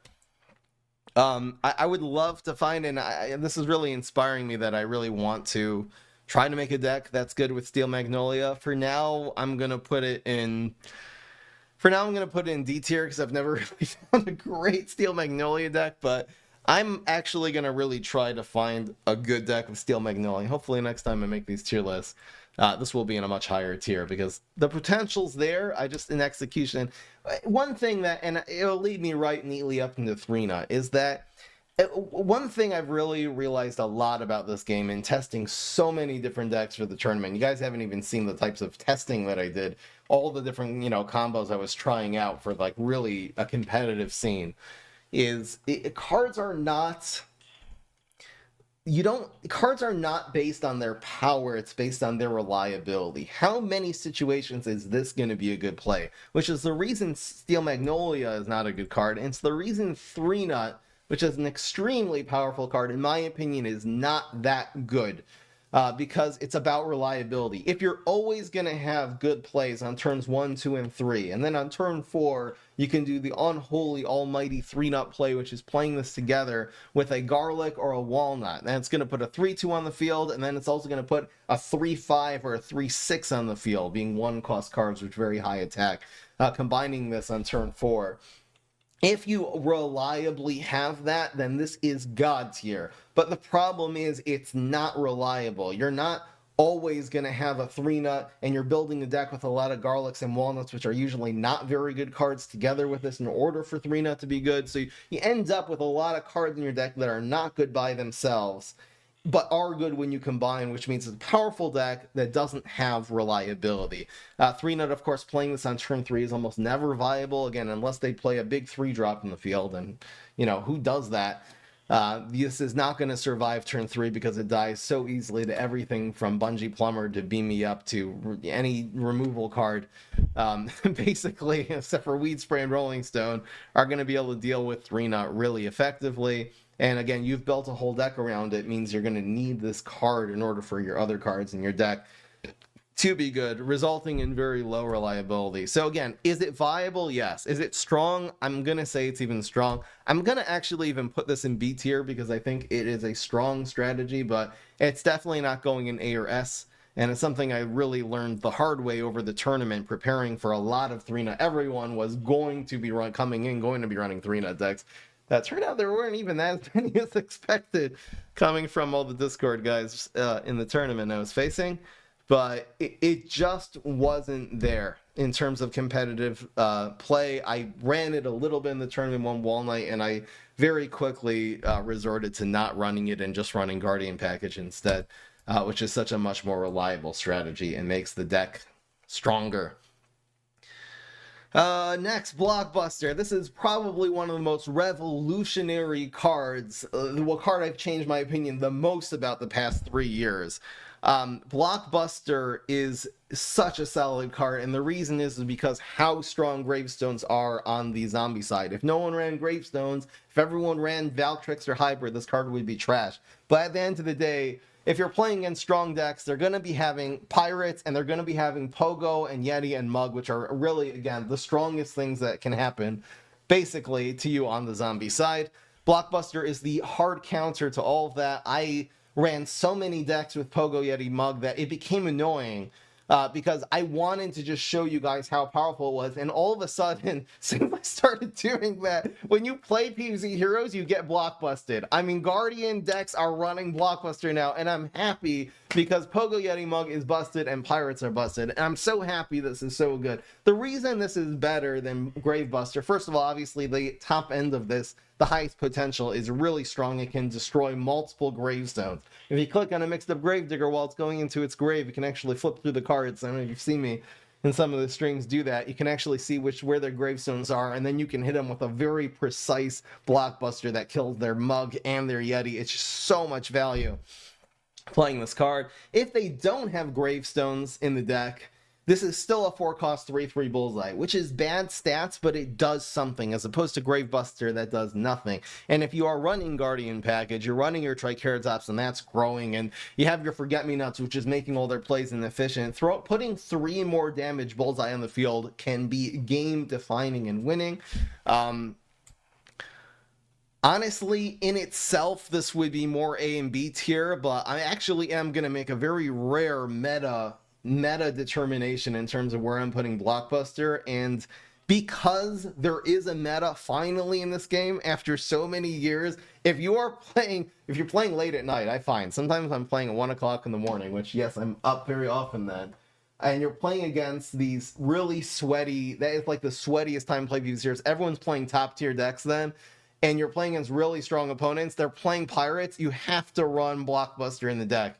I would love to find, and this is really inspiring me that I really want to try to make a deck that's good with Steel Magnolia. For now, I'm going to put it in D tier, because I've never really found a great Steel Magnolia deck, but I'm actually going to really try to find a good deck with Steel Magnolia. Hopefully next time I make these tier lists, this will be in a much higher tier, because the potential's there. In execution, one thing that, and it'll lead me right neatly up into 3-nut, is that one thing I've really realized a lot about this game in testing so many different decks for the tournament. You guys haven't even seen the types of testing that I did, all the different, combos I was trying out for really a competitive scene, cards are not based on their power, it's based on their reliability. How many situations is this going to be a good play? Which is the reason Steel Magnolia is not a good card, and it's the reason 3-nut, which is an extremely powerful card, in my opinion, is not that good. Because it's about reliability. If you're always going to have good plays on turns 1, 2, and 3, and then on turn 4, you can do the unholy almighty 3-nut play, which is playing this together with a garlic or a walnut. And it's going to put a 3-2 on the field, and then it's also going to put a 3-5 or a 3-6 on the field, being 1-cost cards with very high attack, combining this on turn 4. If you reliably have that, then this is God tier. But the problem is it's not reliable. You're not always going to have a 3-nut, and you're building a deck with a lot of garlics and walnuts, which are usually not very good cards together with this in order for 3-nut to be good. So you end up with a lot of cards in your deck that are not good by themselves, but are good when you combine, which means it's a powerful deck that doesn't have reliability. 3-nut, of course, playing this on turn 3 is almost never viable, again, unless they play a big 3-drop in the field, and, who does that? This is not going to survive turn 3 because it dies so easily to everything from Bungee Plumber to Beam Me Up to any removal card, basically, except for Weed Spray and Rolling Stone, are going to be able to deal with 3-nut really effectively. And again, you've built a whole deck around it. It means you're going to need this card in order for your other cards in your deck to be good, resulting in very low reliability. So again, is it viable? Yes. Is it strong? I'm going to say it's even strong. I'm going to actually even put this in B tier because I think it is a strong strategy, but it's definitely not going in A or S. And it's something I really learned the hard way over the tournament, preparing for a lot of 3-nut. Everyone was going to be running 3-nut decks. That turned out there weren't even as many as expected coming from all the Discord guys in the tournament I was facing. but it just wasn't there in terms of competitive play. I ran it a little bit in the tournament one Walnut, and I very quickly resorted to not running it and just running Guardian Package instead, which is such a much more reliable strategy and makes the deck stronger. Next, Blockbuster. This is probably one of the most revolutionary cards, the card I've changed my opinion the most about the past 3 years. Blockbuster is such a solid card, and the reason is because how strong Gravestones are on the zombie side. If no one ran Gravestones, if everyone ran Valkyrie or Hybrid, this card would be trash. But at the end of the day, if you're playing against strong decks, they're going to be having Pirates, and they're going to be having Pogo and Yeti and Mug, which are really, again, the strongest things that can happen, basically, to you on the zombie side. Blockbuster is the hard counter to all of that. I ran so many decks with Pogo, Yeti, Mug that it became annoying because I wanted to just show you guys how powerful it was, and all of a sudden, since I started doing that, when you play PvZ Heroes, you get blockbusted. I mean, Guardian decks are running Blockbuster now, and I'm happy because Pogo, Yeti, Mug is busted and Pirates are busted, and I'm so happy this is so good. The reason this is better than Gravebuster, first of all, obviously the top end of this, the highest potential, is really strong. It can destroy multiple gravestones. If you click on a mixed up Gravedigger while it's going into its grave, you can actually flip through the cards. I don't know if you've seen me in some of the streams do that. You can actually see where their gravestones are, and then you can hit them with a very precise blockbuster that kills their Mug and their Yeti. It's just so much value playing this card. If they don't have gravestones in the deck, this is still a 4-cost 3/3 bullseye, which is bad stats, but it does something, as opposed to Gravebuster that does nothing. And if you are running Guardian Package, you're running your Triceratops, and that's growing, and you have your Forget-Me-Nots, which is making all their plays inefficient. Putting 3 more damage bullseye on the field can be game-defining and winning. Honestly, in itself, this would be more A and B tier, but I actually am going to make a very rare meta determination in terms of where I'm putting Blockbuster, and because there is a meta finally in this game after so many years, if you're playing late at night, I find sometimes I'm playing at 1 o'clock in the morning, which yes, I'm up very often then, and you're playing against these really sweaty, that is like the sweatiest time to play PvZ Heroes. Everyone's playing top tier decks then, and you're playing against really strong opponents. They're playing Pirates. You have to run Blockbuster in the deck.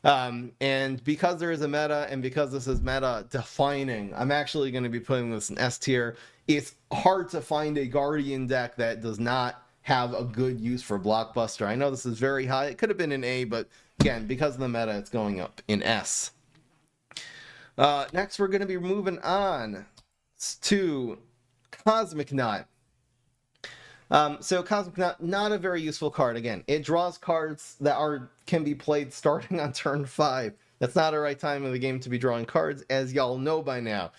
And because there is a meta, and because this is meta defining, I'm actually going to be putting this in S tier. It's hard to find a Guardian deck that does not have a good use for Blockbuster. I know this is very high. It could have been an A, but again, because of the meta, it's going up in S. Next, we're going to be moving on to Cosmic Knot. So Cosmic Knot, not a very useful card. Again, it draws cards that can be played starting on turn 5. That's not a right time of the game to be drawing cards, as y'all know by now.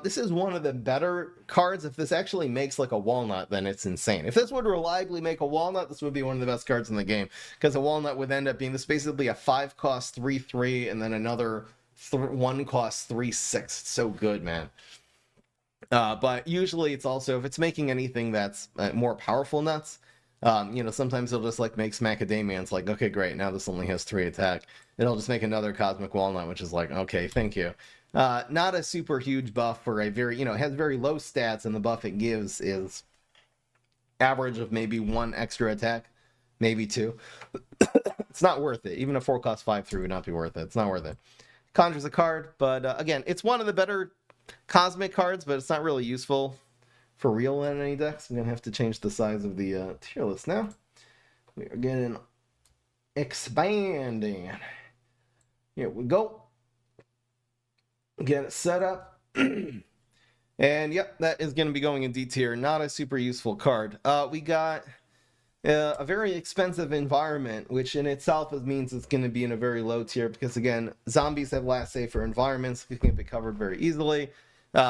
This is one of the better cards. If this actually makes like a Walnut, then it's insane. If this would reliably make a Walnut, this would be one of the best cards in the game, because a Walnut would end up being this basically a 5-cost 3/3 and then another 1-cost 3/6. It's so good, man. But usually it's also, if it's making anything that's more powerful nuts, sometimes it'll just like make Smacadamia. It's like, okay, great, now this only has 3 attack. It'll just make another Cosmic Walnut, which is like, okay, thank you. Not a super huge buff for a very, it has very low stats, and the buff it gives is average of maybe 1 extra attack, maybe 2. It's not worth it. Even a 4-cost 5/3 would not be worth it. It's not worth it. Conjures a card, but again, it's one of the better Cosmic cards, but it's not really useful for real in any decks. I'm gonna have to change the size of the tier list now. We are getting expanding. Here we go. Get it set up. And yep, that is going to be going in D tier. Not a super useful card. We got a very expensive environment, which in itself means it's going to be in a very low tier, because again, zombies have last save for environments. You can be covered very easily.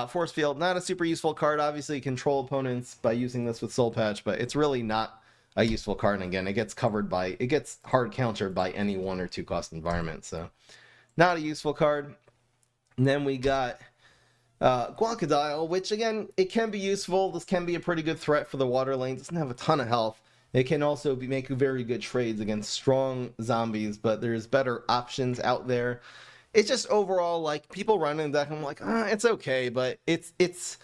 Force Field, not a super useful card. Obviously, you control opponents by using this with Soul Patch, but it's really not a useful card. And again, it gets hard countered by any 1 or 2 cost environment. So not a useful card. And then we got Guacodile, which again, it can be useful. This can be a pretty good threat for the water lane. It doesn't have a ton of health. It can also make very good trades against strong zombies, but there's better options out there. it's just overall, like, people running the deck, I'm like, it's okay, but it's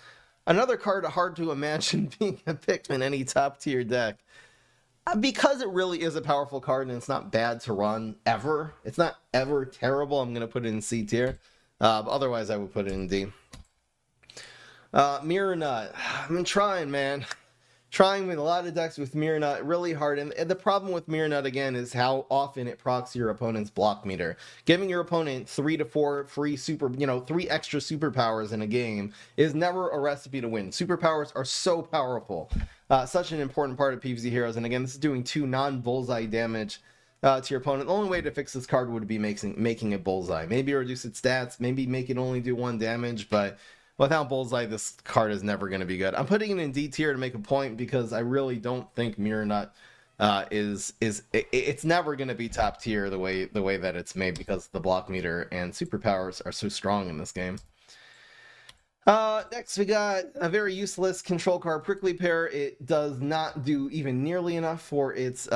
another card hard to imagine being a pick in any top tier deck. Because it really is a powerful card and it's not bad to run ever. It's not ever terrible. I'm going to put it in C tier. Otherwise, I would put it in D. Mirror Nut. I've been trying, man. Trying with a lot of decks with Mirror Nut really hard. And the problem with Mirror Nut, again, is how often it procs your opponent's block meter. Giving your opponent 3 to 4 free 3 extra superpowers in a game is never a recipe to win. Superpowers are so powerful. Such an important part of PvZ Heroes. And again, this is doing 2 non-bullseye damage to your opponent. The only way to fix this card would be making it bullseye. Maybe reduce its stats. Maybe make it only do 1 damage. But without bullseye, this card is never going to be good. I'm putting it in D tier to make a point because I really don't think Mirror Nut it's never going to be top tier the way that it's made, because the block meter and superpowers are so strong in this game. Next we got a very useless control card, Prickly Pear. It does not do even nearly enough for its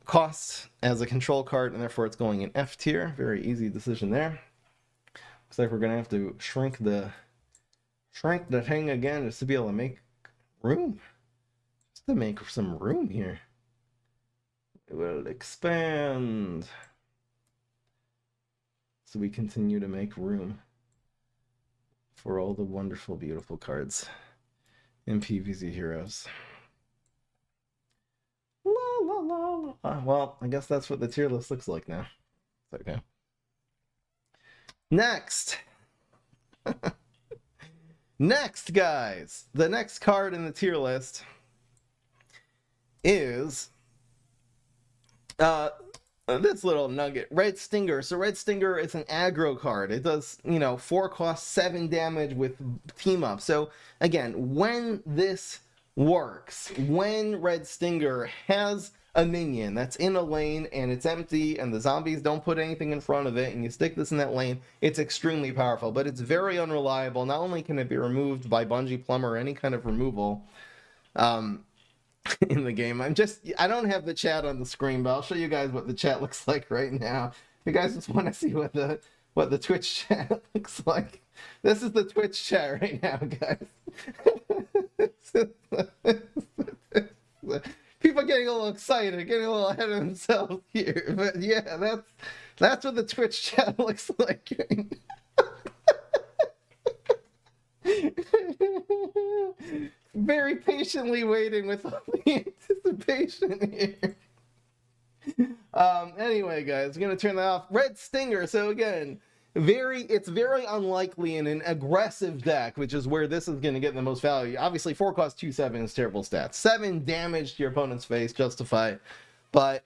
cost as a control card, and therefore it's going in F tier. Very easy decision there. Looks like we're gonna have to shrink the thing again just to be able to make room. Just to make some room here. It will expand. So we continue to make room for all the wonderful, beautiful cards in PvZ Heroes. La, la, la, la. Well, I guess that's what the tier list looks like now. It's okay. Next. Next, guys. The next card in the tier list is this little nugget, Red Stinger. So Red Stinger is an aggro card. It does, 4 cost, 7 damage with team up. So again, when this works, when Red Stinger has a minion that's in a lane and it's empty and the zombies don't put anything in front of it and you stick this in that lane, it's extremely powerful, but it's very unreliable. Not only can it be removed by Bungee Plum or any kind of removal in the game. I don't have the chat on the screen, but I'll show you guys what the chat looks like right now. If you guys just want to see what the Twitch chat looks like. This is the Twitch chat right now, guys. People getting a little excited, getting a little ahead of themselves here. But yeah, that's what the Twitch chat looks like right now. Very patiently waiting with all the anticipation here. Anyway, guys, we're gonna turn that off. Red Stinger. So again, it's very unlikely in an aggressive deck, which is where this is going to get the most value. Obviously, 4 cost 2/7 is terrible stats. 7 damage to your opponent's face, justified. But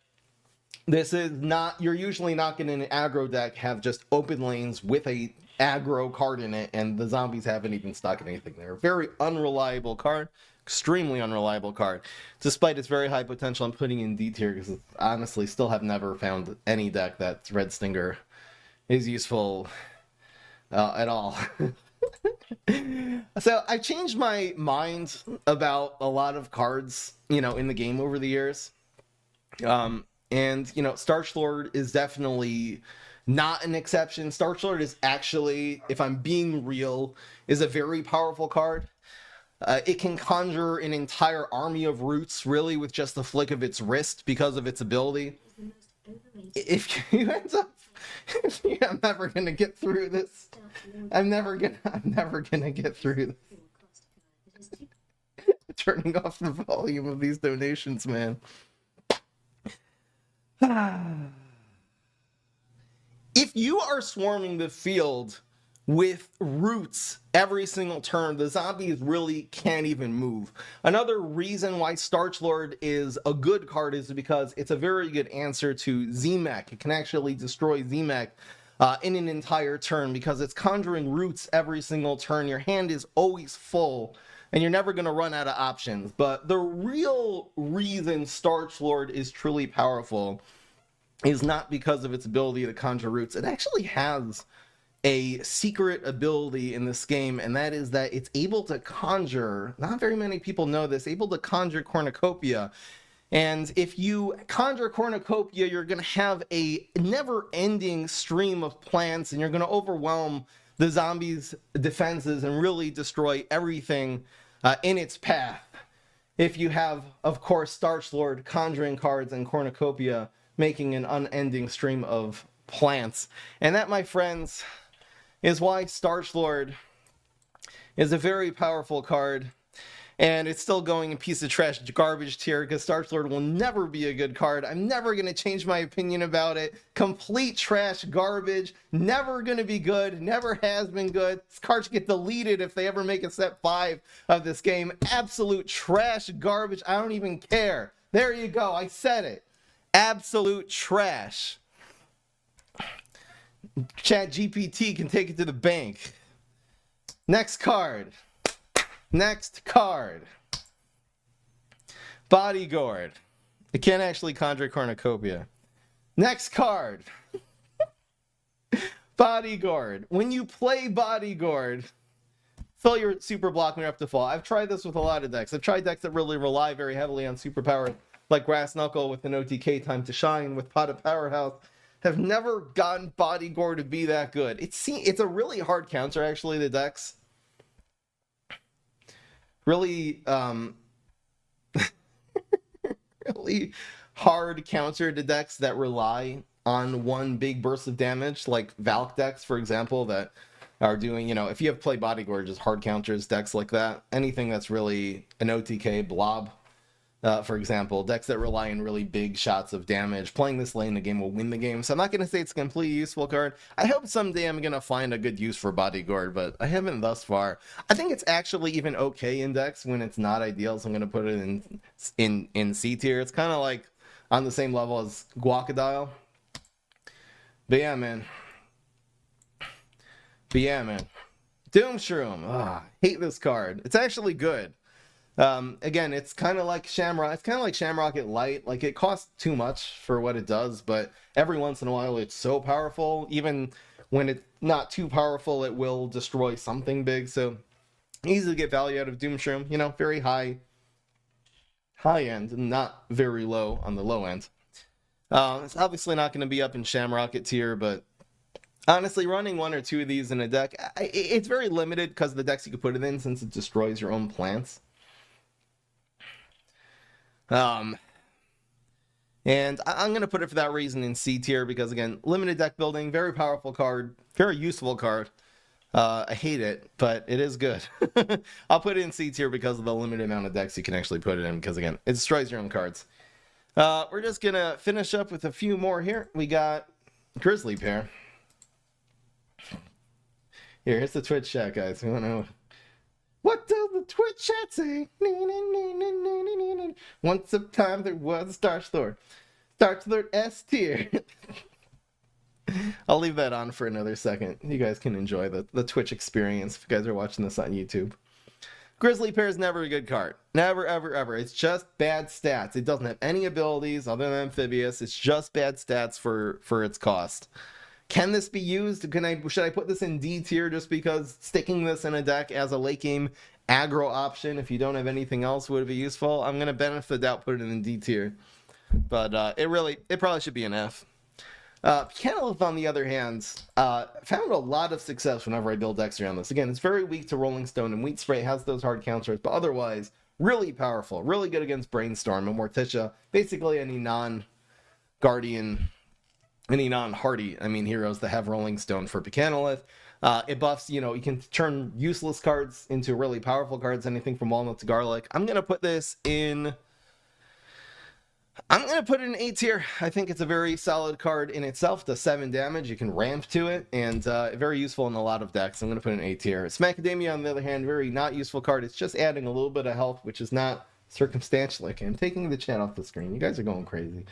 this is not, you're usually not going to in an aggro deck have just open lanes with a aggro card in it, and the zombies haven't even stuck anything there. Very unreliable card. Extremely unreliable card. Despite its very high potential, I'm putting in D tier because honestly still have never found any deck that's Red Stinger is useful at all. So I changed my mind about a lot of cards, in the game over the years. And, Starchlord is definitely not an exception. Starchlord is actually, if I'm being real, is a very powerful card. It can conjure an entire army of roots, really, with just the flick of its wrist because of its ability. If you end up, I'm never gonna get through this. I'm never gonna get through this. Turning off the volume of these donations, man. If you are swarming the field with roots every single turn, the zombies really can't even move. Another reason why Starchlord is a good card is because it's a very good answer to Z-Mech. It can actually destroy Z-Mech in an entire turn because it's conjuring roots every single turn. Your hand is always full and you're never going to run out of options. But the real reason Starchlord is truly powerful is not because of its ability to conjure roots. It actually has a secret ability in this game, and that is that it's able to conjure, not very many people know this, able to conjure cornucopia And if you conjure Cornucopia, you're going to have a never-ending stream of plants, and you're going to overwhelm the zombies' defenses and really destroy everything in its path. If you have, of course, Starch Lord, Conjuring cards, and Cornucopia making an unending stream of plants. And that, my friends, is why Starch Lord is a very powerful card. And it's still going in piece of trash garbage tier because Starch Lord will never be a good card. I'm never going to change my opinion about it. Complete trash garbage. Never going to be good. Never has been good. This card should get deleted if they ever make a set 5 of this game. Absolute trash garbage. I don't even care. There you go. I said it. Absolute trash. Chat GPT can take it to the bank. Next card. Next card. Bodyguard. It can't actually conjure Cornucopia. Next card. Bodyguard. When you play Bodyguard, fill your super block when you're up to full. I've tried this with a lot of decks. I've tried decks that really rely very heavily on superpower, like Brass Knuckle with an OTK time to shine, with Pot of Powerhouse. Have never gotten Bodyguard to be that good. It's a really hard counter, actually, the decks. Really, really hard counter to decks that rely on one big burst of damage, like Valk decks, for example, that are doing, if you have play Bodyguard, just hard counters, decks like that. Anything that's really an OTK blob, for example, decks that rely on really big shots of damage. Playing this late in the game will win the game. So I'm not going to say it's a completely useful card. I hope someday I'm going to find a good use for Bodyguard, but I haven't thus far. I think it's actually even okay in decks when it's not ideal, so I'm going to put it in C tier. It's kind of like on the same level as Guacodile. But yeah, man. Doomshroom. Hate this card. It's actually good. Again, it's kind of like Shamrock. It's kind of like Shamrock at light. Like, it costs too much for what it does, but every once in a while it's so powerful. Even when it's not too powerful, it will destroy something big. So easy to get value out of Doomshroom. Very high end and not very low on the low end. It's obviously not going to be up in Shamrock tier, but honestly, running 1 or 2 of these in a deck, it's very limited because of the decks you could put it in, since it destroys your own plants. And I'm going to put it for that reason in C tier, because again, limited deck building, very powerful card, very useful card. I hate it, but it is good. I'll put it in C tier because of the limited amount of decks you can actually put it in, because again, it destroys your own cards. We're just going to finish up with a few more here. We got Grizzly Pair. Here's the Twitch chat, guys. We want to know. What does the Twitch chat say? Once upon a time there was a Starch Lord. Starch Lord S tier. I'll leave that on for another second. You guys can enjoy the Twitch experience if you guys are watching this on YouTube. Grizzly Pair is never a good card. Never, ever, ever. It's just bad stats. It doesn't have any abilities other than Amphibious. It's just bad stats for its cost. Can this be used? Should I put this in D tier just because sticking this in a deck as a late game aggro option, if you don't have anything else, would it be useful? I'm going to benefit the doubt, put it in D tier. But it probably should be an F. Cantaloupe, on the other hand, found a lot of success whenever I build decks around this. Again, it's very weak to Rolling Stone, and Wheat Spray has those hard counters, but otherwise, really powerful. Really good against Brainstorm and Morticia. Basically any non-Guardian... any non-hardy, heroes that have Rolling Stone for Pecanolith. It buffs, you can turn useless cards into really powerful cards, anything from Walnut to Garlic. I'm going to put this in... I'm going to put it in A tier. I think it's a very solid card in itself. Does 7 damage. You can ramp to it, and very useful in a lot of decks. I'm going to put it in A tier. Smackademia, on the other hand, very not useful card. It's just adding a little bit of health, which is not circumstantial. Okay, I'm taking the chat off the screen. You guys are going crazy.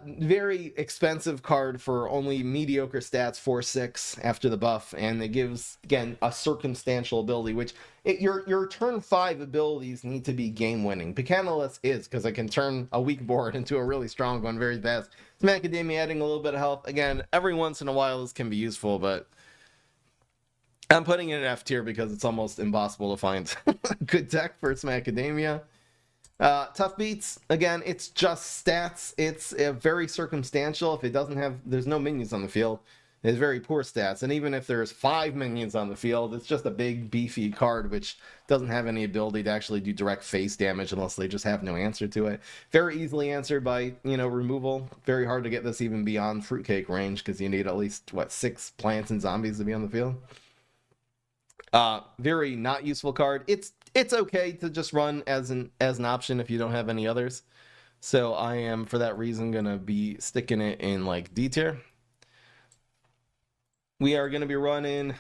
Very expensive card for only mediocre stats, 4/6 after the buff, and it gives, again, a circumstantial ability, which your turn 5 abilities need to be game winning. Pecanolith is, because it can turn a weak board into a really strong one very fast. Smackademia adding a little bit of health. Again, every once in a while this can be useful, but I'm putting it in F tier because it's almost impossible to find a good deck for Smackademia. Tough beats, again, it's just stats. It's very circumstantial. If it doesn't have, there's no minions on the field, it's very poor stats. And even if there's 5 minions on the field, it's just a big beefy card which doesn't have any ability to actually do direct face damage unless they just have no answer to it. Very easily answered by, removal. Very hard to get this even beyond fruitcake range because you need at least 6 plants and zombies to be on the field. Very not useful card. It's okay to just run as an option if you don't have any others. So I am, for that reason, gonna be sticking it in like D tier. We are gonna be running.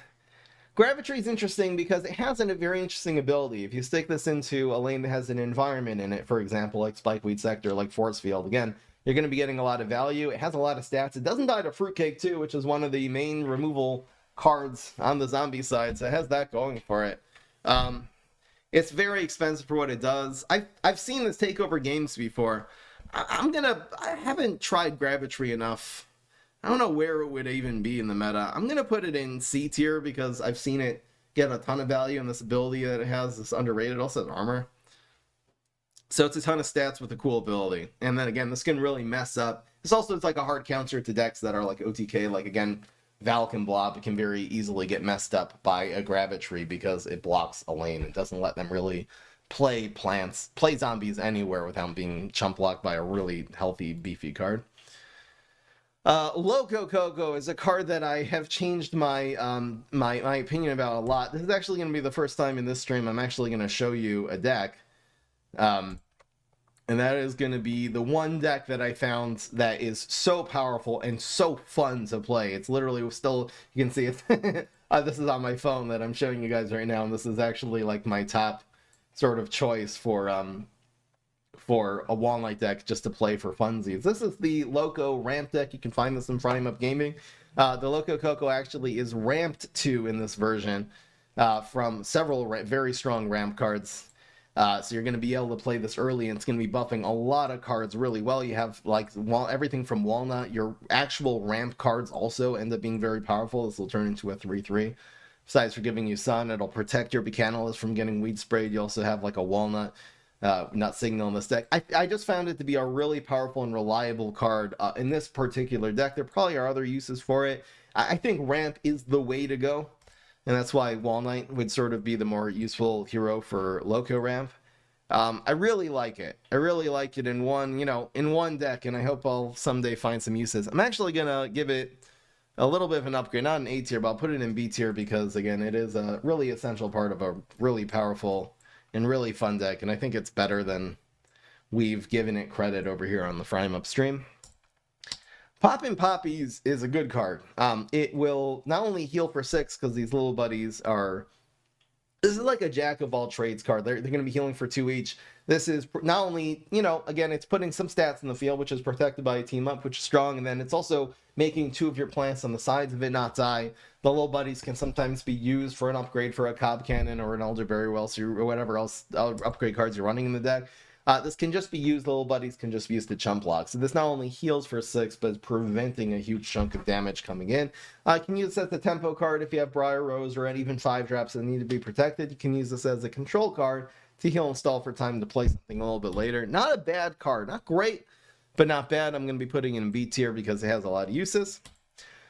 Gravitry is interesting because it has a very interesting ability. If you stick this into a lane that has an environment in it, for example, like Spikeweed Sector, like Force Field, again, you're going to be getting a lot of value. It has a lot of stats. It doesn't die to Fruitcake too, which is one of the main removal cards on the zombie side, so it has that going for it. It's very expensive for what it does. I've seen this take over games before. I haven't tried Gravitry enough. I don't know where it would even be in the meta. I'm gonna put it in C tier because I've seen it get a ton of value, and this ability that it has is underrated. Also has armor, so it's a ton of stats with a cool ability. And then again, this can really mess up. It's like a hard counter to decks that are like OTK. Like again, Valk and Blob, it can very easily get messed up by a Gravitry because it blocks a lane. It doesn't let them really play zombies anywhere without being chump blocked by a really healthy, beefy card. Loco Coco is a card that I have changed my my opinion about a lot. This is actually going to be the first time in this stream I'm actually going to show you a deck. And that is going to be the one deck that I found that is so powerful and so fun to play. It's literally still, you can see it. This is on my phone that I'm showing you guys right now, and this is actually like my top sort of choice for a Wall Knight deck just to play for funsies. This is the Loco ramp deck. You can find this in Frame Up Gaming. The Loco Coco actually is ramped 2 in this version from several very strong ramp cards. So you're going to be able to play this early, and it's going to be buffing a lot of cards really well. You have like everything from Walnut. Your actual ramp cards also end up being very powerful. This will turn into a 3/3. Besides for giving you Sun, it'll protect your Buchanalist from getting weed sprayed. You also have like a Walnut nut signal in this deck. I just found it to be a really powerful and reliable card in this particular deck. There probably are other uses for it. I think ramp is the way to go, and that's why Wall Knight would sort of be the more useful hero for Loco ramp. I really like it. I really like it in one deck, and I hope I'll someday find some uses. I'm actually gonna give it a little bit of an upgrade, not an A tier, but I'll put it in B tier because again, it is a really essential part of a really powerful and really fun deck, and I think it's better than we've given it credit over here on the Frame Up stream. Poppin' Poppies is a good card. It will not only heal for 6 because these little buddies are... This is like a jack of all trades card. They're going to be healing for 2 each. This is not only, again, it's putting some stats in the field, which is protected by a team up, which is strong, and then it's also making 2 of your plants on the sides of it not die. The little buddies can sometimes be used for an upgrade for a Cob Cannon or an Elderberry Wells or whatever else upgrade cards you're running in the deck. This can just be used, little buddies can just be used to chump block. So this not only heals for 6, but is preventing a huge chunk of damage coming in. You can use this as a tempo card if you have Briar Rose or even 5 drops that need to be protected. You can use this as a control card to heal and stall for time to play something a little bit later. Not a bad card. Not great, but not bad. I'm going to be putting it in B tier because it has a lot of uses.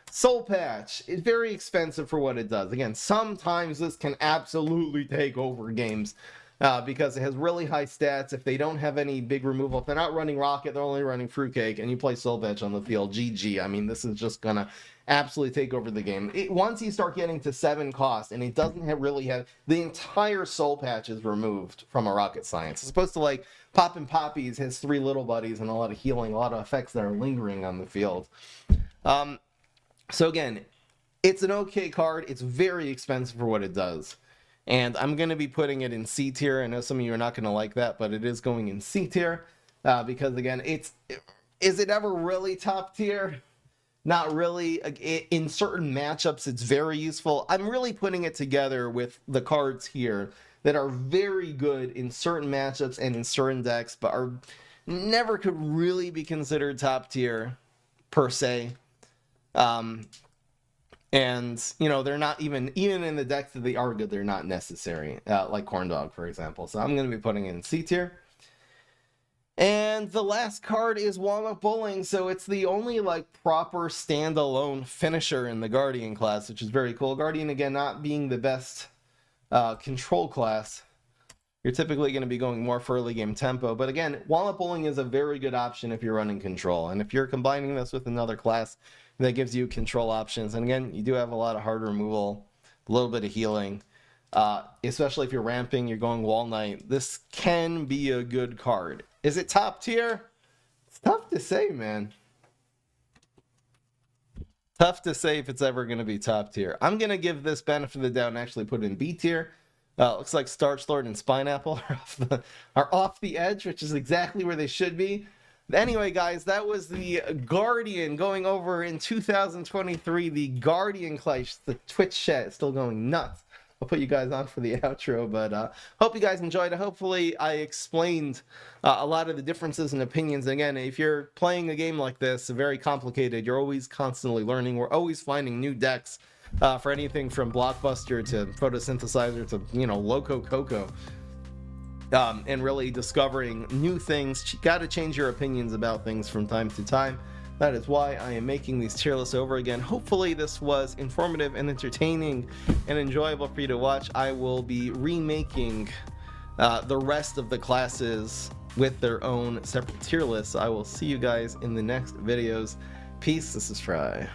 Soul Patch is very expensive for what it does. Again, sometimes this can absolutely take over games. Because it has really high stats. If they don't have any big removal, if they're not running Rocket, they're only running Fruitcake, and you play Soul Patch on the field, GG. I mean, this is just going to absolutely take over the game. Once you start getting to 7 cost, and it doesn't really have... The entire Soul Patch is removed from a Rocket Science. It's supposed to, like, Poppin' Poppies has 3 little buddies and a lot of healing, a lot of effects that are lingering on the field. So again, it's an okay card. It's very expensive for what it does. And I'm going to be putting it in C tier. I know some of you are not going to like that, but it is going in C tier. Because, again, is it ever really top tier? Not really. In certain matchups, it's very useful. I'm really putting it together with the cards here that are very good in certain matchups and in certain decks, but are never could really be considered top tier, per se. And, they're not even in the decks that they are good, they're not necessary, like Corn Dog, for example. So I'm going to be putting it in C tier. And the last card is Walnut Bowling, so it's the only like proper standalone finisher in the Guardian class, which is very cool. Guardian, again, not being the best control class. You're typically going to be going more for early game tempo, but again, Walnut Bowling is a very good option if you're running control, and if you're combining this with another class that gives you control options, and again, you do have a lot of hard removal, a little bit of healing, especially if you're ramping, you're going Wall Knight, this can be a good card. Is it top tier? It's tough to say, man. Tough to say if it's ever going to be top tier. I'm going to give this benefit of the doubt and actually put it in B tier. Looks like Starch Lord and Spineapple are off the edge, which is exactly where they should be. Anyway, guys, that was the Guardian going over in 2023. The Guardian Clash, the Twitch chat is still going nuts. I'll put you guys on for the outro, but hope you guys enjoyed it. Hopefully, I explained a lot of the differences in opinions. And again, if you're playing a game like this, very complicated, you're always constantly learning. We're always finding new decks for anything from Blockbuster to Photosynthesizer to, you know, Loco Coco. And really discovering new things. Got to change your opinions about things from time to time. That is why I am making these tier lists over again. Hopefully this was informative and entertaining and enjoyable for you to watch. I will be remaking the rest of the classes with their own separate tier lists. I will see you guys in the next videos. Peace. This is Fry.